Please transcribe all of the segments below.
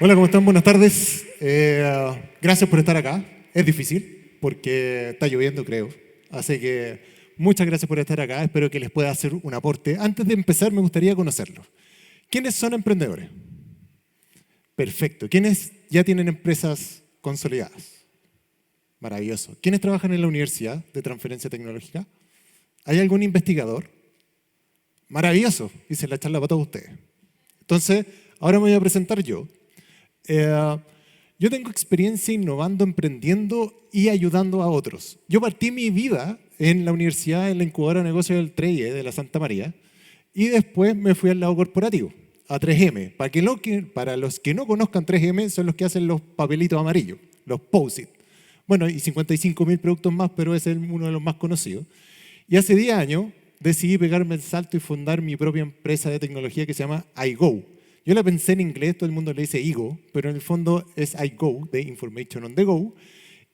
Hola, ¿cómo están? Buenas tardes. Gracias por estar acá. Es difícil porque está lloviendo, creo. Así que muchas gracias por estar acá. Espero que les pueda hacer un aporte. Antes de empezar, me gustaría conocerlos. ¿Quiénes son emprendedores? Perfecto. ¿Quiénes ya tienen empresas consolidadas? Maravilloso. ¿Quiénes trabajan en la Universidad de Transferencia Tecnológica? ¿Hay algún investigador? Maravilloso. Hice la charla para todos ustedes. Entonces, ahora me voy a presentar yo. Yo tengo experiencia innovando, emprendiendo y ayudando a otros. Yo partí mi vida en la universidad, en la incubadora de negocios del TREIE de la Santa María, y después me fui al lado corporativo, a 3M. Para los que no conozcan 3M, son los que hacen los papelitos amarillos, los Post-it. Bueno, y 55.000 productos más, pero es uno de los más conocidos. Y hace 10 años decidí pegarme el salto y fundar mi propia empresa de tecnología que se llama iGo. Yo la pensé en inglés, todo el mundo le dice IGO, pero en el fondo es iGo, de Information on the Go.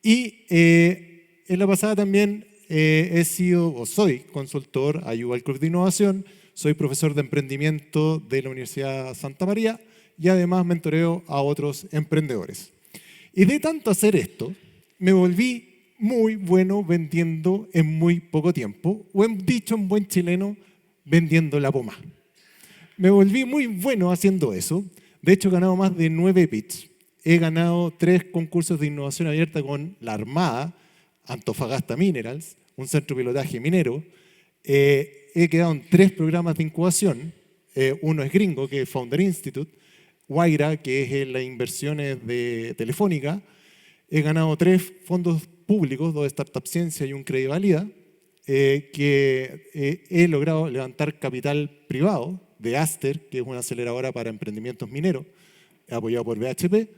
Y en la pasada también he sido, o soy consultor, ayudo al Club de Innovación, soy profesor de emprendimiento de la Universidad Santa María y además mentoreo a otros emprendedores. Y de tanto hacer esto, me volví muy bueno vendiendo en muy poco tiempo, o en dicho en buen chileno, vendiendo la pomá. Me volví muy bueno haciendo eso. De hecho, he ganado más de 9 pitch. He ganado 3 concursos de innovación abierta con la Armada, Antofagasta Minerals, un centro de pilotaje minero. He quedado en 3 programas de incubación. Uno es gringo, que es Founder Institute. Guaira, que es las inversiones de Telefónica. He ganado 3 fondos públicos, 2 de Startup Ciencia y un Credivalida, que he logrado levantar capital privado de Aster, que es una aceleradora para emprendimientos mineros, apoyado por BHP,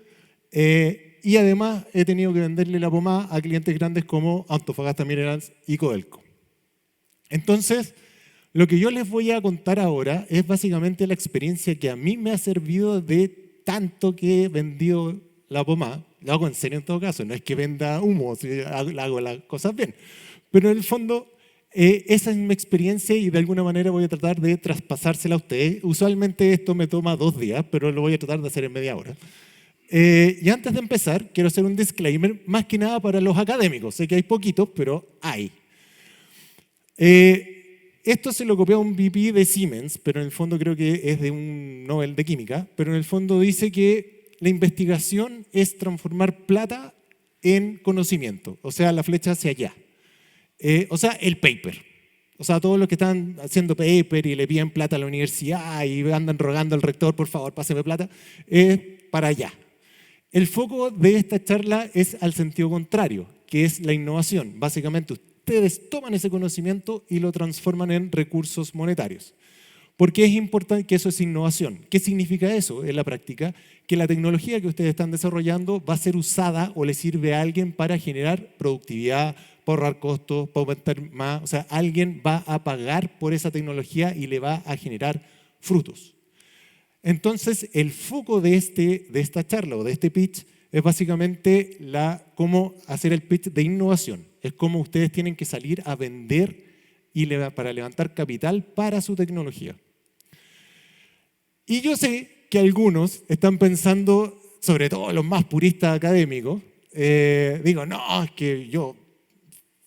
y además he tenido que venderle la pomada a clientes grandes como Antofagasta Minerals y Codelco. Entonces, lo que yo les voy a contar ahora es básicamente la experiencia que a mí me ha servido de tanto que he vendido la pomada. Lo hago en serio en todo caso, no es que venda humo, hago las cosas bien, pero en el fondo esa es mi experiencia y de alguna manera voy a tratar de traspasársela a ustedes. Usualmente esto me toma 2 días, pero lo voy a tratar de hacer en media hora. Y antes de empezar, quiero hacer un disclaimer, más que nada para los académicos. Sé que hay poquitos, pero hay. Esto se lo copió a un VP de Siemens, pero en el fondo creo que es de un Nobel de Química, pero en el fondo dice que la investigación es transformar plata en conocimiento, o sea, la flecha hacia allá. O sea, el paper. O sea, todos los que están haciendo paper y le piden plata a la universidad y andan rogando al rector, por favor, páseme plata, es para allá. El foco de esta charla es al sentido contrario, que es la innovación. Básicamente, ustedes toman ese conocimiento y lo transforman en recursos monetarios. ¿Por qué es importante que eso es innovación? ¿Qué significa eso en la práctica? Que la tecnología que ustedes están desarrollando va a ser usada o le sirve a alguien para generar productividad, para ahorrar costos, para aumentar más. O sea, alguien va a pagar por esa tecnología y le va a generar frutos. Entonces, el foco de esta charla o de este pitch es básicamente cómo hacer el pitch de innovación. Es cómo ustedes tienen que salir a vender para levantar capital para su tecnología. Y yo sé que algunos están pensando, sobre todo los más puristas académicos, digo, no, es que yo,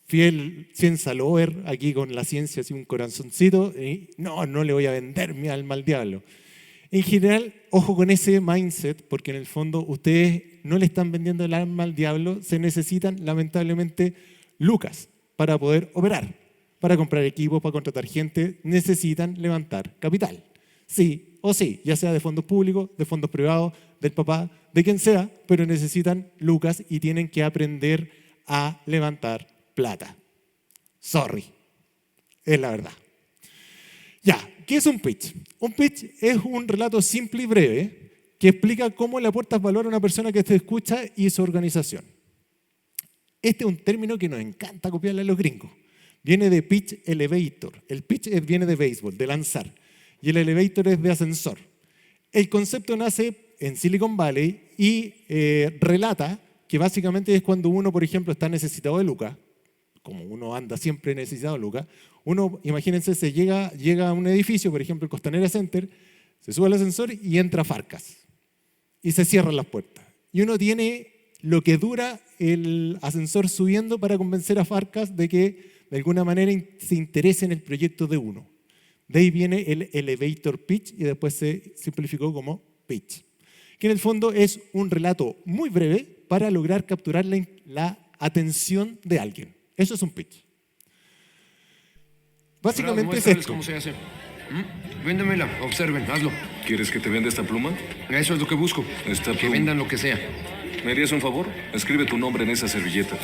fiel ciencia lover, aquí con la ciencia así un corazoncito, y no le voy a vender mi alma al diablo. En general, ojo con ese mindset, porque en el fondo ustedes no le están vendiendo el alma al diablo, se necesitan lamentablemente lucas para poder operar, para comprar equipos, para contratar gente, necesitan levantar capital. Sí o sí, ya sea de fondos públicos, de fondos privados, del papá, de quien sea, pero necesitan lucas y tienen que aprender a levantar plata. Sorry, es la verdad. Ya, ¿qué es un pitch? Un pitch es un relato simple y breve que explica cómo le aportas valor a una persona que te escucha y su organización. Este es un término que nos encanta copiarle a los gringos. Viene de pitch elevator. El pitch viene de béisbol, de lanzar. Y el elevator es de ascensor. El concepto nace en Silicon Valley y relata que básicamente es cuando uno, por ejemplo, está necesitado de lucas, como uno anda siempre necesitado de lucas, uno, imagínense, se llega a un edificio, por ejemplo, el Costanera Center, se sube al ascensor y entra a Farcas. y se cierran las puertas. Y uno tiene lo que dura el ascensor subiendo para convencer a Farkas de que de alguna manera se interese en el proyecto de uno. De ahí viene el elevator pitch y después se simplificó como pitch, que en el fondo es un relato muy breve para lograr capturar la atención de alguien. Eso es un pitch. Básicamente es esto. ¿Cómo se hace? Véndemela, observen, hazlo. ¿Quieres que te venda esta pluma? Eso es lo que busco. Esta Que pluma. vendan lo que sea. ¿Me harías un favor? Escribe tu nombre en esa servilleta.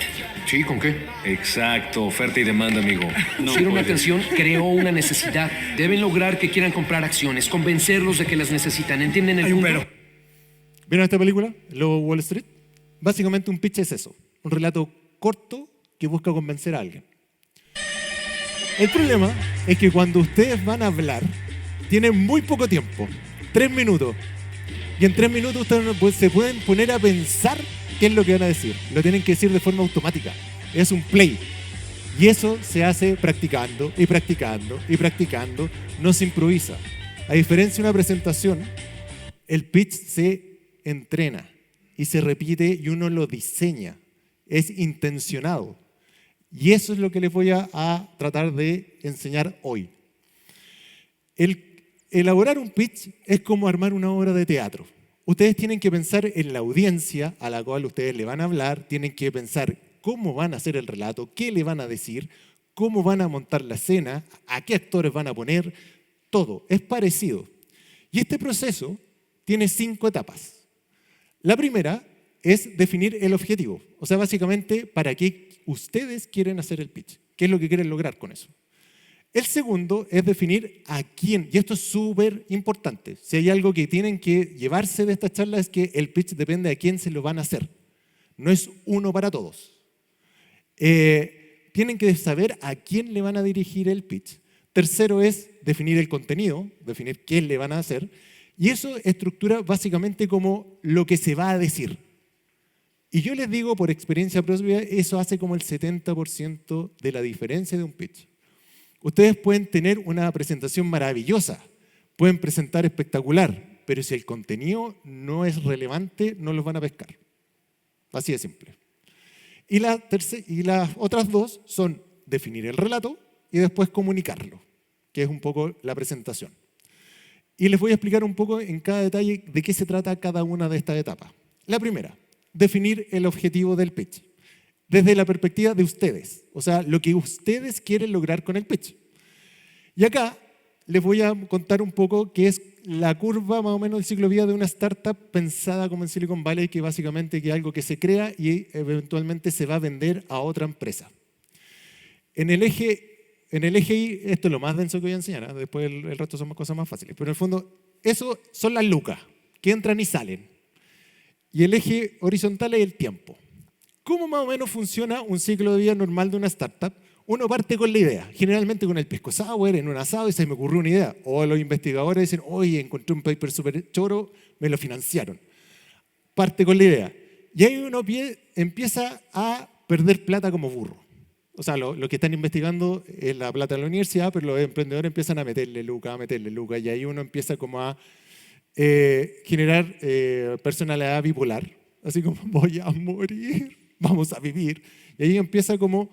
Sí, ¿con qué? Exacto, oferta y demanda, amigo. Pusieron una atención, creó una necesidad. Deben lograr que quieran comprar acciones, convencerlos de que las necesitan. ¿Entienden el punto? ¿Vieron esta película? Lobo de Wall Street. Básicamente un pitch es eso. Un relato corto que busca convencer a alguien. El problema es que cuando ustedes van a hablar, tienen muy poco tiempo. 3 minutos. Y en 3 minutos ustedes se pueden poner a pensar qué es lo que van a decir. Lo tienen que decir de forma automática. Es un play. Y eso se hace practicando y practicando y practicando. No se improvisa. A diferencia de una presentación, el pitch se entrena y se repite y uno lo diseña. Es intencionado. Y eso es lo que les voy a tratar de enseñar hoy. Elaborar un pitch es como armar una obra de teatro. Ustedes tienen que pensar en la audiencia a la cual ustedes le van a hablar, tienen que pensar cómo van a hacer el relato, qué le van a decir, cómo van a montar la escena, a qué actores van a poner, todo. Es parecido. Y este proceso tiene 5 etapas. La primera es definir el objetivo. O sea, básicamente, ¿para qué ustedes quieren hacer el pitch? ¿Qué es lo que quieren lograr con eso? El segundo es definir a quién, y esto es súper importante. Si hay algo que tienen que llevarse de esta charla es que el pitch depende a quién se lo van a hacer. No es uno para todos. Tienen que saber a quién le van a dirigir el pitch. Tercero es definir el contenido, definir qué le van a hacer. Y eso estructura básicamente como lo que se va a decir. Y yo les digo por experiencia propia, eso hace como el 70% de la diferencia de un pitch. Ustedes pueden tener una presentación maravillosa, pueden presentar espectacular, pero si el contenido no es relevante, no los van a pescar. Así de simple. Y las otras dos son definir el relato y después comunicarlo, que es un poco la presentación. Y les voy a explicar un poco en cada detalle de qué se trata cada una de estas etapas. La primera, definir el objetivo del pitch. Desde la perspectiva de ustedes, o sea, lo que ustedes quieren lograr con el pitch. Y acá les voy a contar un poco qué es la curva más o menos del ciclo de vida de una startup pensada como en Silicon Valley, que básicamente es algo que se crea y eventualmente se va a vender a otra empresa. En el eje Y, esto es lo más denso que voy a enseñar, ¿eh? Después el resto son cosas más fáciles, pero en el fondo, eso son las lucas que entran y salen. Y el eje horizontal es el tiempo. ¿Cómo más o menos funciona un ciclo de vida normal de una startup? Uno parte con la idea, generalmente con el pisco sour, en un asado, y se me ocurrió una idea. O los investigadores dicen, oye, encontré un paper súper choro, me lo financiaron. Parte con la idea. Y ahí uno empieza a perder plata como burro. O sea, lo que están investigando es la plata de la universidad, pero los emprendedores empiezan a meterle lucas, y ahí uno empieza como a generar personalidad bipolar. Así como, voy a morir, vamos a vivir. Y ahí empieza como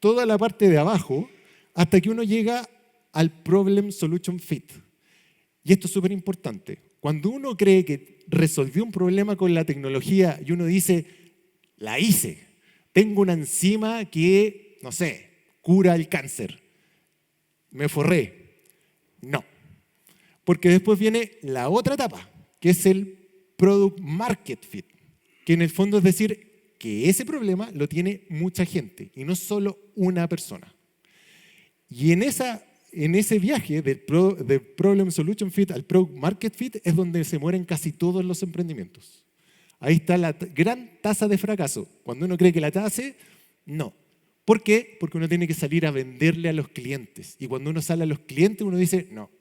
toda la parte de abajo hasta que uno llega al Problem Solution Fit. Y esto es súper importante. Cuando uno cree que resolvió un problema con la tecnología y uno dice, la hice, tengo una enzima que, no sé, cura el cáncer, me forré. No. Porque después viene la otra etapa, que es el Product Market Fit, que en el fondo es decir, que ese problema lo tiene mucha gente y no solo una persona. Y en ese viaje del Problem Solution Fit al Product Market Fit es donde se mueren casi todos los emprendimientos. Ahí está la gran tasa de fracaso. Cuando uno cree que la hace, no. ¿Por qué? Porque uno tiene que salir a venderle a los clientes. Y cuando uno sale a los clientes, uno dice, no.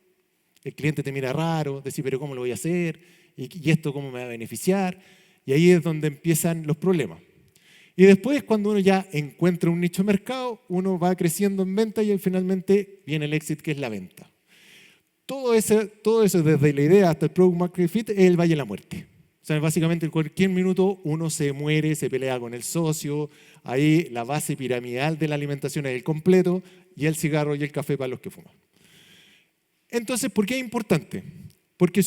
El cliente te mira raro, dice, pero ¿cómo lo voy a hacer? ¿Y esto cómo me va a beneficiar? Y ahí es donde empiezan los problemas. Y después, cuando uno ya encuentra un nicho de mercado, uno va creciendo en venta y finalmente viene el éxito, que es la venta. Todo eso, desde la idea hasta el Product Market Fit, es el valle de la muerte. sea, básicamente en cualquier minuto uno se muere, se pelea con el socio, ahí la base piramidal de la alimentación es el completo y el cigarro y el café para los que fuman. Entonces, ¿por qué es importante? Porque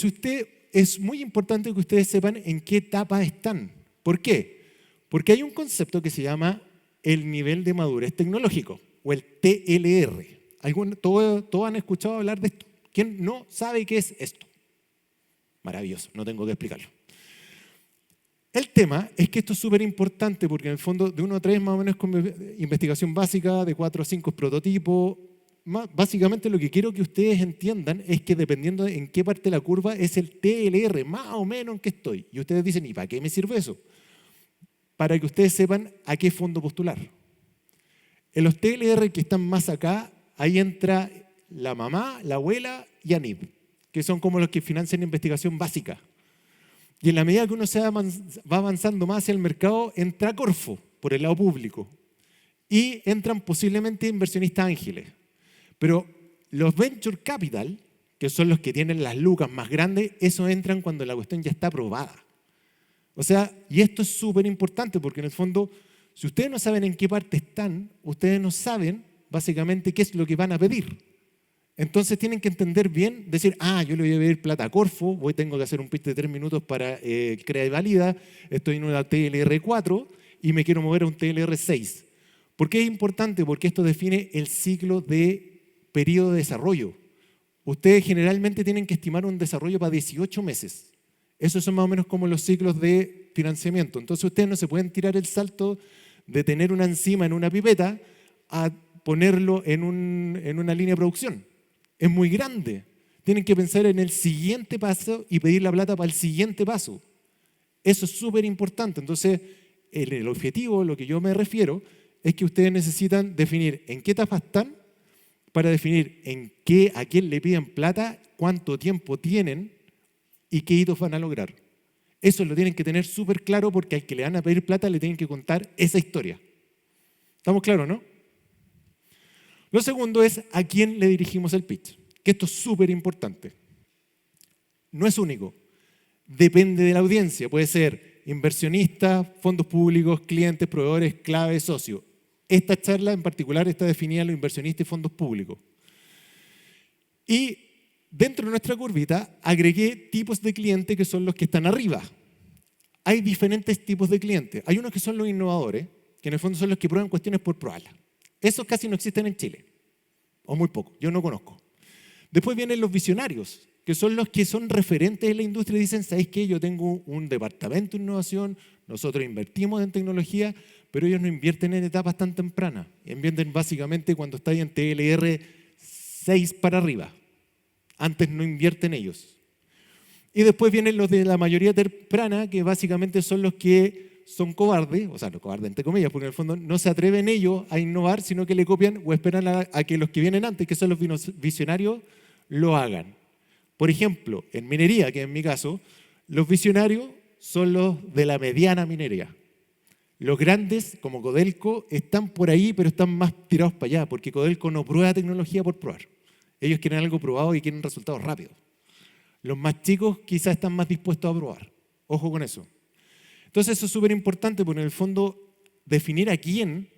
es muy importante que ustedes sepan en qué etapa están. ¿Por qué? Porque hay un concepto que se llama el nivel de madurez tecnológico o el TLR. ¿Todos han escuchado hablar de esto? ¿Quién no sabe qué es esto? Maravilloso, no tengo que explicarlo. El tema es que esto es súper importante porque en el fondo de 1 a 3 más o menos es como investigación básica, de 4 a 5 es prototipo. Básicamente lo que quiero que ustedes entiendan es que dependiendo en qué parte de la curva es el TLR, más o menos en qué estoy. Y ustedes dicen, ¿y para qué me sirve eso? Para que ustedes sepan a qué fondo postular. En los TLR que están más acá, ahí entra la mamá, la abuela y ANID, que son como los que financian investigación básica. Y en la medida que uno va avanzando más hacia el mercado, entra Corfo, por el lado público. Y entran posiblemente inversionistas ángeles. Pero los venture capital, que son los que tienen las lucas más grandes, esos entran cuando la cuestión ya está aprobada. O sea, y esto es súper importante porque en el fondo, si ustedes no saben en qué parte están, ustedes no saben básicamente qué es lo que van a pedir. Entonces tienen que entender bien, decir, yo le voy a pedir plata a Corfo, hoy tengo que hacer un pitch de 3 minutos para Crea y Valida, estoy en una TLR4 y me quiero mover a un TLR6. ¿Por qué es importante? Porque esto define el ciclo de periodo de desarrollo. Ustedes generalmente tienen que estimar un desarrollo para 18 meses. Esos son más o menos como los ciclos de financiamiento. Entonces ustedes no se pueden tirar el salto de tener una enzima en una pipeta a ponerlo en una línea de producción. Es muy grande. Tienen que pensar en el siguiente paso y pedir la plata para el siguiente paso. Eso es súper importante. Entonces, el objetivo, lo que yo me refiero, es que ustedes necesitan definir en qué etapa están para definir a quién le piden plata, cuánto tiempo tienen y qué hitos van a lograr. Eso lo tienen que tener súper claro porque al que le van a pedir plata le tienen que contar esa historia. ¿Estamos claros, no? Lo segundo es a quién le dirigimos el pitch, que esto es súper importante. No es único, depende de la audiencia, puede ser inversionistas, fondos públicos, clientes, proveedores, claves, socios. Esta charla en particular está definida en los inversionistas y fondos públicos. Y dentro de nuestra curvita agregué tipos de clientes que son los que están arriba. Hay diferentes tipos de clientes. Hay unos que son los innovadores, que en el fondo son los que prueban cuestiones por probarlas. Esos casi no existen en Chile, o muy poco, yo no conozco. Después vienen los visionarios, que son los que son referentes en la industria y dicen, ¿sabéis qué? Yo tengo un departamento de innovación, nosotros invertimos en tecnología, pero ellos no invierten en etapas tan tempranas. Invierten básicamente cuando está en TLR 6 para arriba. Antes no invierten ellos. Y después vienen los de la mayoría temprana, que básicamente son los que son cobardes, o sea, no cobardes entre comillas, porque en el fondo no se atreven ellos a innovar, sino que le copian o esperan a que los que vienen antes, que son los visionarios, lo hagan. Por ejemplo, en minería, que en mi caso, los visionarios son los de la mediana minería. Los grandes, como Codelco, están por ahí, pero están más tirados para allá, porque Codelco no prueba tecnología por probar. Ellos quieren algo probado y quieren resultados rápidos. Los más chicos quizás están más dispuestos a probar. Ojo con eso. Entonces eso es súper importante porque en el fondo definir a quién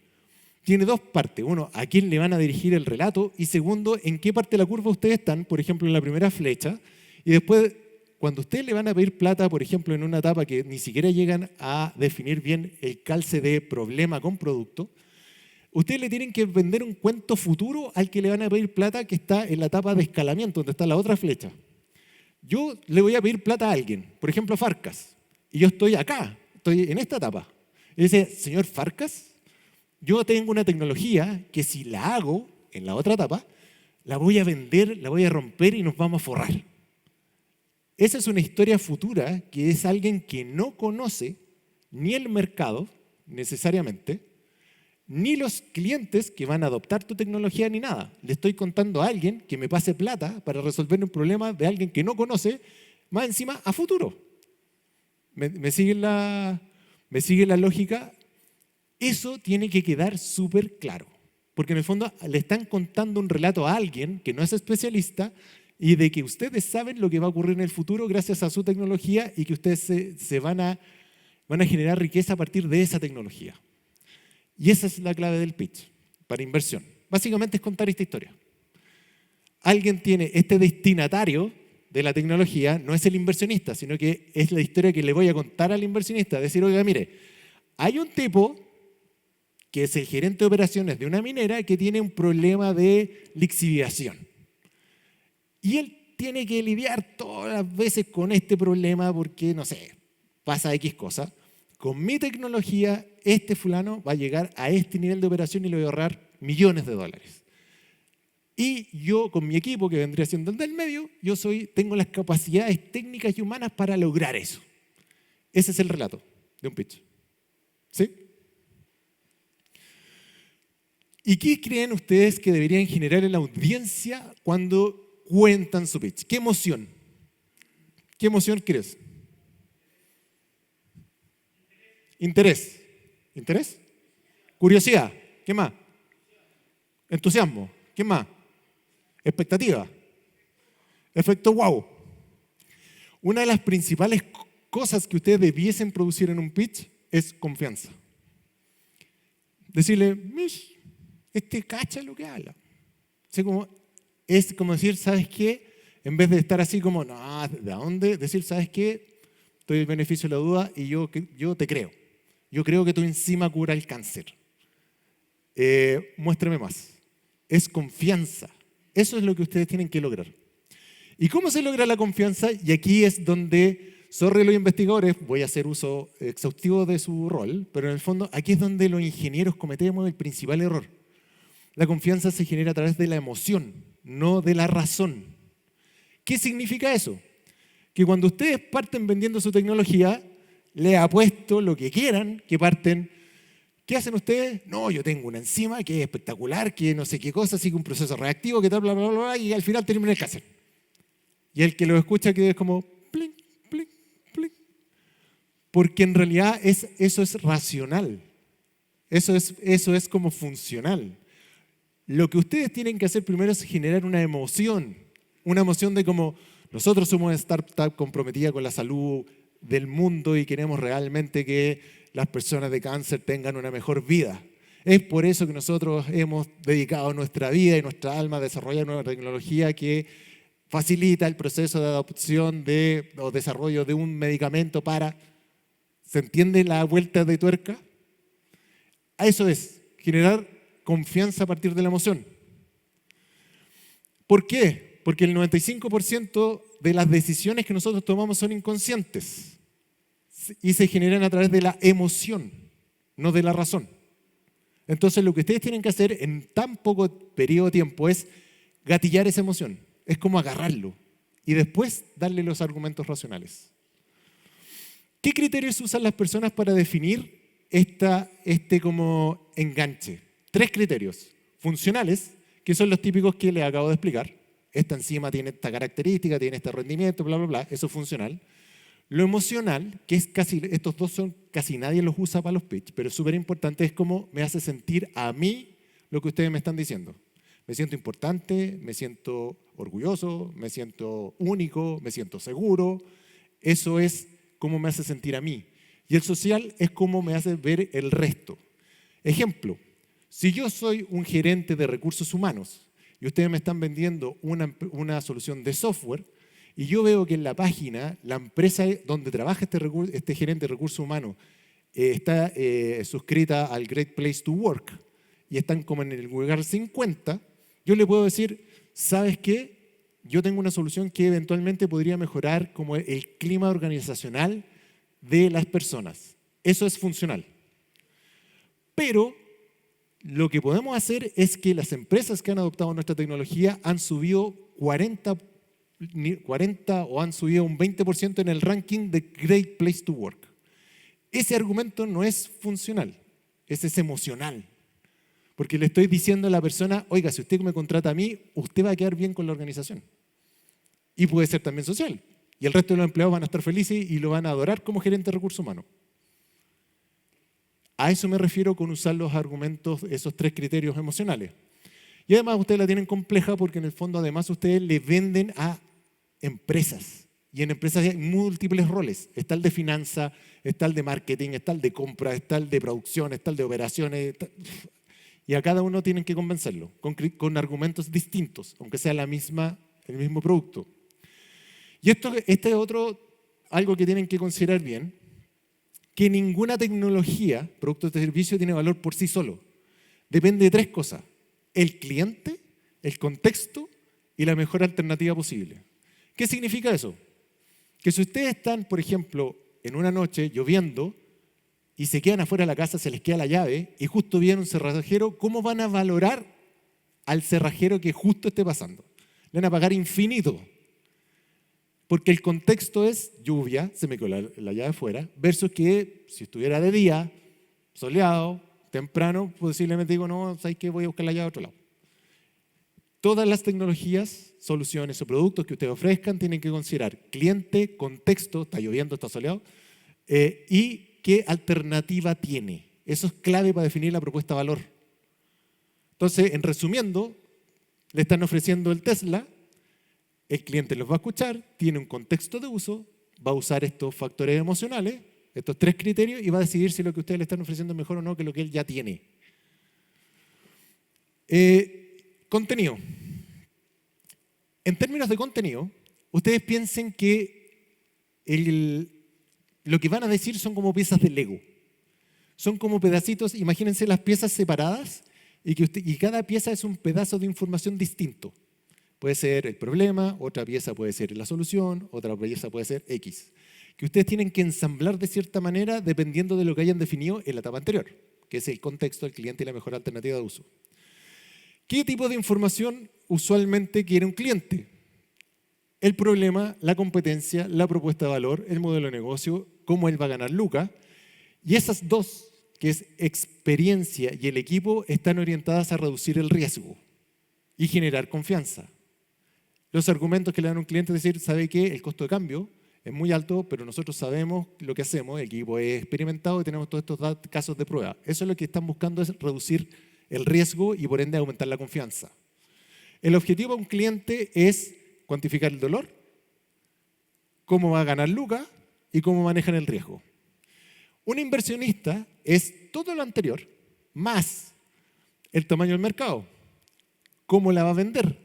tiene dos partes. Uno, a quién le van a dirigir el relato y segundo, en qué parte de la curva ustedes están, por ejemplo, en la primera flecha. Y después, cuando ustedes le van a pedir plata, por ejemplo, en una etapa que ni siquiera llegan a definir bien el calce de problema con producto, ustedes le tienen que vender un cuento futuro al que le van a pedir plata que está en la etapa de escalamiento, donde está la otra flecha. Yo le voy a pedir plata a alguien, por ejemplo, a Farcas, y yo estoy acá. Estoy en esta etapa. Y dice, señor Farcas, yo tengo una tecnología que si la hago en la otra etapa, la voy a vender, la voy a romper y nos vamos a forrar. Esa es una historia futura que es alguien que no conoce ni el mercado necesariamente, ni los clientes que van a adoptar tu tecnología ni nada. Le estoy contando a alguien que me pase plata para resolver un problema de alguien que no conoce, más encima a futuro. ¿Me sigue la lógica? Eso tiene que quedar súper claro, porque en el fondo le están contando un relato a alguien que no es especialista y de que ustedes saben lo que va a ocurrir en el futuro gracias a su tecnología y que ustedes se van a generar riqueza a partir de esa tecnología. Y esa es la clave del pitch para inversión. Básicamente es contar esta historia. Alguien tiene este destinatario de la tecnología, no es el inversionista, sino que es la historia que le voy a contar al inversionista. Decir, oiga, mire, hay un tipo que es el gerente de operaciones de una minera que tiene un problema de lixiviación. Y él tiene que lidiar todas las veces con este problema porque, no sé, pasa X cosa. Con mi tecnología, este fulano va a llegar a este nivel de operación y le voy a ahorrar millones de dólares. Y yo, con mi equipo, que vendría siendo el del medio, tengo las capacidades técnicas y humanas para lograr eso. Ese es el relato de un pitch. ¿Sí? ¿Y qué creen ustedes que deberían generar en la audiencia cuando cuentan su pitch? ¿Qué emoción? ¿Qué emoción crees? Interés. ¿Interés? Curiosidad. ¿Qué más? Entusiasmo. ¿Qué más? Expectativa. Efecto wow. Una de las principales cosas que ustedes debiesen producir en un pitch es confianza. Decirle, Mish, cacha lo que habla. O sea, es como decir, ¿sabes qué? En vez de estar así como, no, ¿de dónde? Decir, ¿sabes qué? Estoy en beneficio de la duda y yo te creo. Yo creo que tu enzima cura el cáncer. Muéstrame más. Es confianza. Eso es lo que ustedes tienen que lograr. ¿Y cómo se logra la confianza? Y aquí es donde, sorry los investigadores, voy a hacer uso exhaustivo de su rol, pero en el fondo aquí es donde los ingenieros cometemos el principal error. La confianza se genera a través de la emoción, no de la razón. ¿Qué significa eso? Que cuando ustedes parten vendiendo su tecnología, les apuesto lo que quieran, que parten. ¿Qué hacen ustedes? No, yo tengo una enzima que es espectacular, que no sé qué cosa, sigue un proceso reactivo, que tal, bla, bla, bla, bla, y al final termina el cáncer. Y el que lo escucha que es como plin, plin, plin. Porque en realidad eso es racional. Eso es como funcional. Lo que ustedes tienen que hacer primero es generar una emoción de como nosotros somos una startup comprometida con la salud del mundo y queremos realmente que las personas de cáncer tengan una mejor vida. Es por eso que nosotros hemos dedicado nuestra vida y nuestra alma a desarrollar una tecnología que facilita el proceso de adopción o desarrollo de un medicamento para... ¿Se entiende la vuelta de tuerca? A eso es, generar confianza a partir de la emoción. ¿Por qué? Porque el 95% de las decisiones que nosotros tomamos son inconscientes y se generan a través de la emoción, no de la razón. Entonces lo que ustedes tienen que hacer en tan poco periodo de tiempo es gatillar esa emoción. Es como agarrarlo y después darle los argumentos racionales. ¿Qué criterios usan las personas para definir este como enganche? 3 criterios. Funcionales, que son los típicos que les acabo de explicar. Esta enzima tiene esta característica, tiene este rendimiento, bla, bla, bla. Eso es funcional. Lo emocional, que es estos dos casi nadie los usa para los pitch, pero es súper importante, es cómo me hace sentir a mí lo que ustedes me están diciendo. Me siento importante, me siento orgulloso, me siento único, me siento seguro. Eso es cómo me hace sentir a mí. Y el social es cómo me hace ver el resto. Ejemplo, si yo soy un gerente de recursos humanos y ustedes me están vendiendo una solución de software, y yo veo que en la página, la empresa donde trabaja este gerente de recursos humanos está suscrita al Great Place to Work y están como en el lugar 50, yo le puedo decir, ¿sabes qué? Yo tengo una solución que eventualmente podría mejorar como el clima organizacional de las personas. Eso es funcional. Pero lo que podemos hacer es que las empresas que han adoptado nuestra tecnología han subido 40 o han subido un 20% en el ranking de Great Place to Work. Ese argumento no es funcional, ese es emocional. Porque le estoy diciendo a la persona, oiga, si usted me contrata a mí, usted va a quedar bien con la organización. Y puede ser también social. Y el resto de los empleados van a estar felices y lo van a adorar como gerente de recursos humanos. A eso me refiero con usar los argumentos, esos 3 criterios emocionales. Y además ustedes la tienen compleja porque en el fondo además ustedes le venden a empresas. Y en empresas hay múltiples roles. Está el de finanza, está el de marketing, está el de compra, está el de producción, está el de operaciones. Y a cada uno tienen que convencerlo con argumentos distintos, aunque sea el mismo producto. Y este es algo que tienen que considerar bien, que ninguna tecnología, producto de servicio, tiene valor por sí solo. Depende de tres cosas: el cliente, el contexto y la mejor alternativa posible. ¿Qué significa eso? Que si ustedes están, por ejemplo, en una noche lloviendo y se quedan afuera de la casa, se les queda la llave y justo viene un cerrajero, ¿cómo van a valorar al cerrajero que justo esté pasando? Le van a pagar infinito. Porque el contexto es lluvia, se me quedó la llave afuera, versus que si estuviera de día, soleado, temprano, posiblemente digo, no, ¿sabes qué? Voy a buscar la llave a otro lado. Todas las tecnologías, soluciones o productos que ustedes ofrezcan tienen que considerar cliente, contexto, está lloviendo, está soleado, y qué alternativa tiene. Eso es clave para definir la propuesta de valor. Entonces, en resumiendo, le están ofreciendo el Tesla. El cliente los va a escuchar, tiene un contexto de uso, va a usar estos factores emocionales, estos tres criterios, y va a decidir si lo que ustedes le están ofreciendo es mejor o no que lo que él ya tiene. Contenido. En términos de contenido, ustedes piensen que lo que van a decir son como piezas de Lego. Son como pedacitos, imagínense las piezas separadas y cada pieza es un pedazo de información distinto. Puede ser el problema, otra pieza puede ser la solución, otra pieza puede ser X. Que ustedes tienen que ensamblar de cierta manera dependiendo de lo que hayan definido en la etapa anterior, que es el contexto, el cliente y la mejor alternativa de uso. ¿Qué tipo de información usualmente quiere un cliente? El problema, la competencia, la propuesta de valor, el modelo de negocio, cómo él va a ganar lucas. Y esas dos, que es experiencia y el equipo, están orientadas a reducir el riesgo y generar confianza. Los argumentos que le dan a un cliente es decir, ¿sabe qué? El costo de cambio es muy alto, pero nosotros sabemos lo que hacemos, el equipo es experimentado y tenemos todos estos casos de prueba. Eso es lo que están buscando, es reducir el riesgo y por ende aumentar la confianza. El objetivo de un cliente es cuantificar el dolor, cómo va a ganar lucas y cómo manejan el riesgo. Un inversionista es todo lo anterior, más el tamaño del mercado, cómo la va a vender,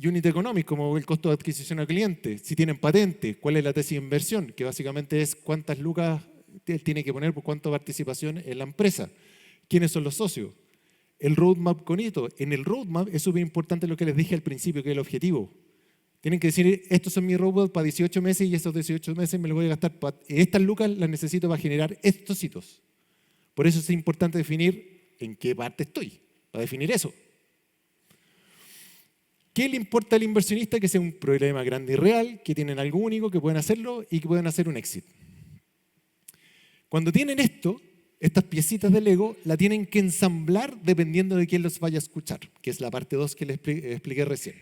unit economics, como el costo de adquisición al cliente, si tienen patente, cuál es la tesis de inversión, que básicamente es cuántas lucas él tiene que poner por cuánta participación en la empresa, quiénes son los socios, el roadmap con hito. En el roadmap es súper importante lo que les dije al principio, que es el objetivo. Tienen que decir, estos son mis roadmaps para 18 meses y estos 18 meses me los voy a gastar, estas lucas las necesito para generar estos hitos. Por eso es importante definir en qué parte estoy, para definir eso. ¿Qué le importa al inversionista? Que sea un problema grande y real, que tienen algo único, que pueden hacerlo y que pueden hacer un éxito. Cuando tienen esto, estas piecitas de Lego, la tienen que ensamblar dependiendo de quién los vaya a escuchar, que es la parte 2 que les expliqué recién.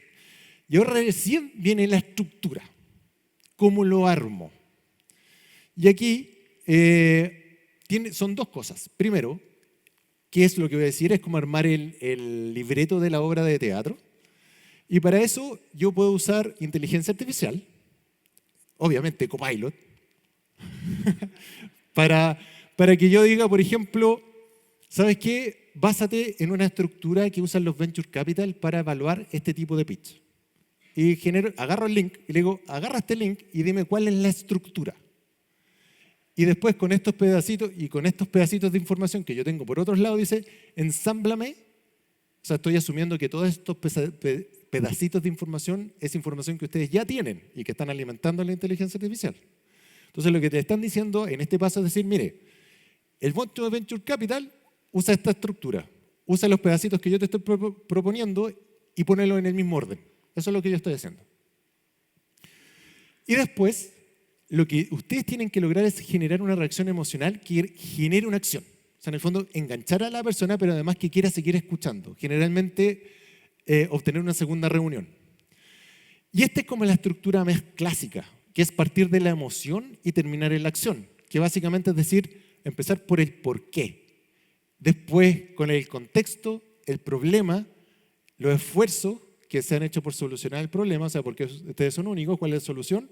Y ahora recién viene la estructura. ¿Cómo lo armo? Y aquí son dos cosas. Primero, ¿qué es lo que voy a decir? Es como armar el libreto de la obra de teatro. Y para eso yo puedo usar inteligencia artificial, obviamente Copilot, para que yo diga, por ejemplo, ¿sabes qué? Básate en una estructura que usan los Venture Capital para evaluar este tipo de pitch. Y agarro el link y le digo, agarra este link y dime cuál es la estructura. Y después con estos pedacitos de información que yo tengo por otros lados, dice, ensámblame. O sea, estoy asumiendo que todos estos pedacitos de información es información que ustedes ya tienen y que están alimentando la inteligencia artificial. Entonces, lo que te están diciendo en este paso es decir, mire, el monstruo de Venture Capital usa esta estructura, usa los pedacitos que yo te estoy proponiendo y ponelo en el mismo orden. Eso es lo que yo estoy haciendo. Y después, lo que ustedes tienen que lograr es generar una reacción emocional que genere una acción. O sea, en el fondo, enganchar a la persona, pero además que quiera seguir escuchando. Generalmente, obtener una segunda reunión. Y esta es como la estructura más clásica, que es partir de la emoción y terminar en la acción, que básicamente es decir, empezar por el por qué. Después, con el contexto, el problema, los esfuerzos que se han hecho por solucionar el problema, o sea, porque ustedes son únicos, ¿cuál es la solución?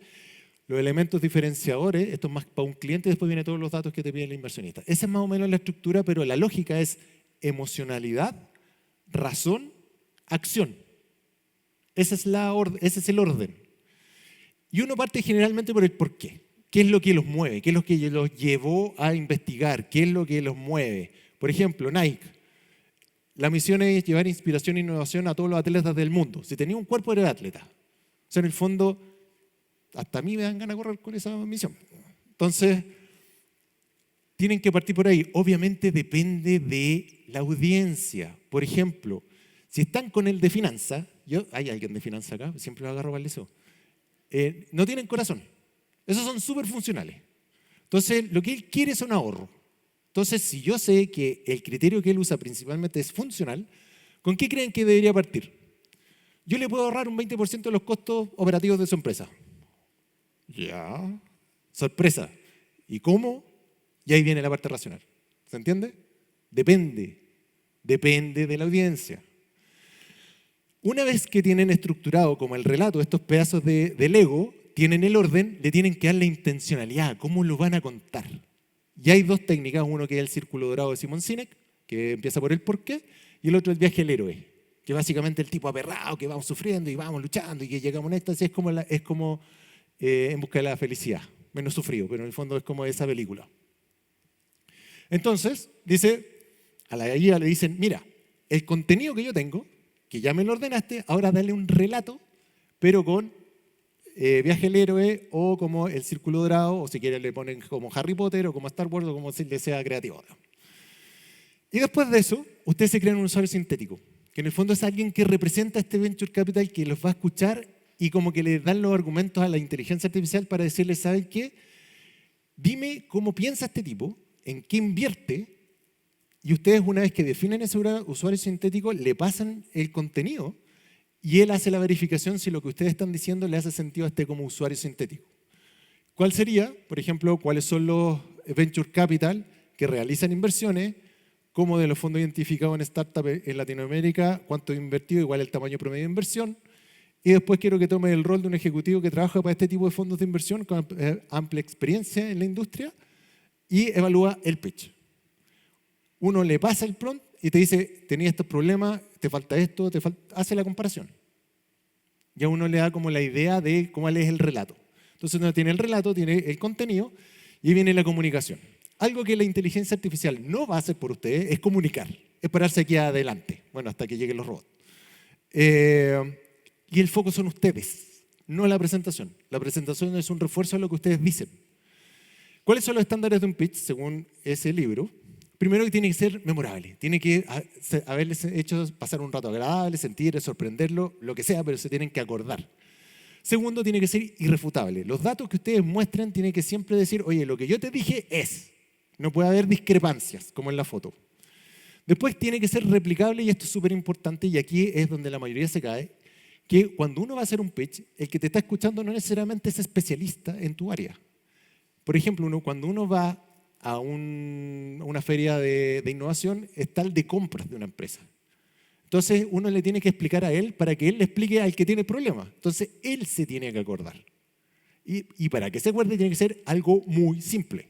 Los elementos diferenciadores, esto es más para un cliente, y después vienen todos los datos que te pide el inversionista. Esa es más o menos la estructura, pero la lógica es emocionalidad, razón, acción. Ese es el orden. Y uno parte generalmente por el por qué. ¿Qué es lo que los mueve? ¿Qué es lo que los llevó a investigar? ¿Qué es lo que los mueve? Por ejemplo, Nike. La misión es llevar inspiración e innovación a todos los atletas del mundo. Si tenía un cuerpo, era atleta. O sea, en el fondo, hasta a mí me dan ganas de correr con esa misión. Entonces, tienen que partir por ahí. Obviamente depende de la audiencia. Por ejemplo, si están con el de finanzas, hay alguien de finanzas acá, siempre lo agarro para eso. No tienen corazón. Esos son súper funcionales. Entonces, lo que él quiere es un ahorro. Entonces, si yo sé que el criterio que él usa principalmente es funcional, ¿con qué creen que debería partir? Yo le puedo ahorrar un 20% de los costos operativos de su empresa. Ya. Sorpresa. ¿Y cómo? Y ahí viene la parte racional. ¿Se entiende? Depende de la audiencia. Una vez que tienen estructurado como el relato estos pedazos de Lego, tienen el orden, le tienen que dar la intencionalidad, cómo lo van a contar. Y hay dos técnicas, uno que es el círculo dorado de Simon Sinek, que empieza por el porqué, y el otro el viaje del héroe, que básicamente el tipo aperrado, que vamos sufriendo y vamos luchando y que llegamos a un éxtasis, es como En busca de la felicidad, menos sufrido, pero en el fondo es como esa película. Entonces, a la guía le dicen, mira, el contenido que yo tengo, que ya me lo ordenaste, ahora dale un relato, pero con Viaje del Héroe o como El Círculo Dorado, o si quieren le ponen como Harry Potter o como Star Wars o como se les sea creativo. Y después de eso, ustedes se crean un usuario sintético, que en el fondo es alguien que representa este Venture Capital, que los va a escuchar y como que le dan los argumentos a la inteligencia artificial para decirles, ¿saben qué? Dime cómo piensa este tipo, en qué invierte, y ustedes una vez que definen ese usuario sintético, le pasan el contenido y él hace la verificación si lo que ustedes están diciendo le hace sentido a este como usuario sintético. ¿Cuál sería? Por ejemplo, ¿cuáles son los Venture Capital que realizan inversiones? ¿Cómo de los fondos identificados en startups en Latinoamérica? ¿Cuánto he invertido? Igual el tamaño promedio de inversión. Y después quiero que tome el rol de un ejecutivo que trabaja para este tipo de fondos de inversión con amplia experiencia en la industria y evalúa el pitch. Uno le pasa el prompt y te dice, tenía estos problemas, te falta esto, hace la comparación. Ya uno le da como la idea de cómo es el relato. Entonces uno tiene el relato, tiene el contenido y viene la comunicación. Algo que la inteligencia artificial no va a hacer por ustedes es comunicar, es pararse aquí adelante, bueno, hasta que lleguen los robots. Y el foco son ustedes, no la presentación. La presentación es un refuerzo a lo que ustedes dicen. ¿Cuáles son los estándares de un pitch según ese libro? Primero que tiene que ser memorable, tiene que haberles hecho pasar un rato agradable, sentir, sorprenderlo, lo que sea, pero se tienen que acordar. Segundo, tiene que ser irrefutable. Los datos que ustedes muestren tienen que siempre decir, oye, lo que yo te dije es. No puede haber discrepancias, como en la foto. Después tiene que ser replicable, y esto es súper importante, y aquí es donde la mayoría se cae, que cuando uno va a hacer un pitch, el que te está escuchando no necesariamente es especialista en tu área. Por ejemplo, cuando uno va a una feria de innovación, está el de compras de una empresa. Entonces, uno le tiene que explicar a él para que él le explique al que tiene el problema. Entonces, él se tiene que acordar. Y para que se acuerde, tiene que ser algo muy simple.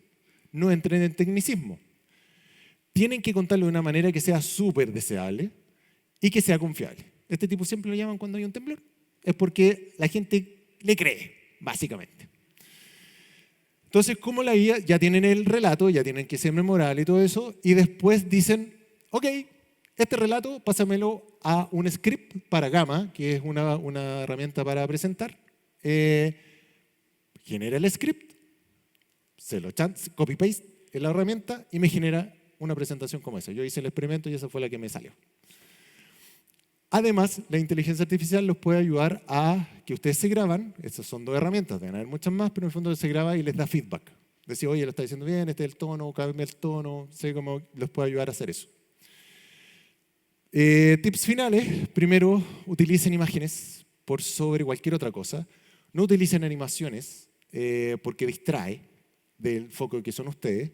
No entren en tecnicismo. Tienen que contarlo de una manera que sea súper deseable y que sea confiable. Este tipo siempre lo llaman cuando hay un temblor. Es porque la gente le cree, básicamente. Entonces, como la guía, ya tienen el relato, ya tienen que ser memorable y todo eso, y después dicen, ok, este relato pásamelo a un script para Gamma, que es una herramienta para presentar. Genera el script, se lo copy-paste en la herramienta y me genera una presentación como esa. Yo hice el experimento y esa fue la que me salió. Además, la inteligencia artificial los puede ayudar a que ustedes se graban. Estas son dos herramientas, deben haber muchas más, pero en el fondo se graba y les da feedback. Decir, oye, lo está diciendo bien, este es el tono, cambia el tono, sé cómo los puede ayudar a hacer eso. Tips finales. Primero, utilicen imágenes por sobre cualquier otra cosa. No utilicen animaciones porque distrae del foco que son ustedes.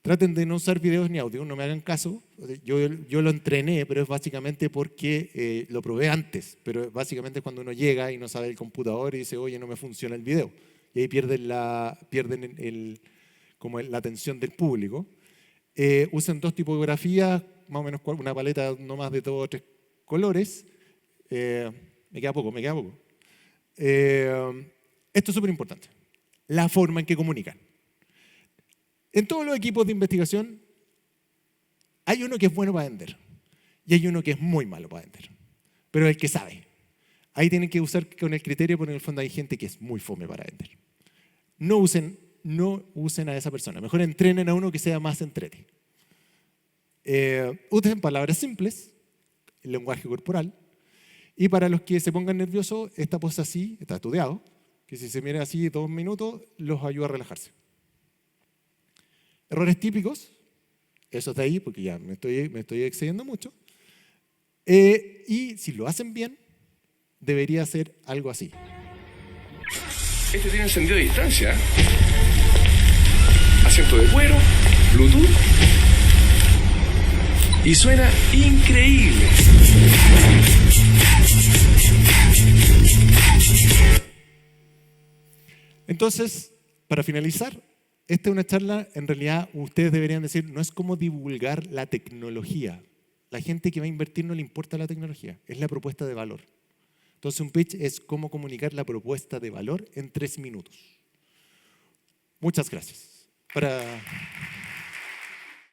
Traten de no usar videos ni audio, no me hagan caso. Yo lo entrené, pero es básicamente porque lo probé antes. Pero básicamente cuando uno llega y no sabe el computador y dice, oye, no me funciona el video. Y ahí pierden como la atención del público. Usen dos tipografías, más o menos una paleta no más de 2 o 3 colores. Me queda poco. Esto es súper importante. La forma en que comunican. En todos los equipos de investigación hay uno que es bueno para vender y hay uno que es muy malo para vender, pero el que sabe. Ahí tienen que usar con el criterio, porque en el fondo hay gente que es muy fome para vender. No usen a esa persona. Mejor entrenen a uno que sea más entrete. Usen palabras simples, el lenguaje corporal. Y para los que se pongan nerviosos, esta pose así, está estudiado, que si se miran así 2 minutos, los ayuda a relajarse. Errores típicos, eso está ahí porque ya me estoy excediendo mucho. Y si lo hacen bien, debería ser algo así. Este tiene encendido a distancia. Asiento de cuero, Bluetooth. Y suena increíble. Entonces, para finalizar, esta es una charla, en realidad ustedes deberían decir, no es cómo divulgar la tecnología. La gente que va a invertir no le importa la tecnología, es la propuesta de valor. Entonces un pitch es cómo comunicar la propuesta de valor en 3 minutos. Muchas gracias.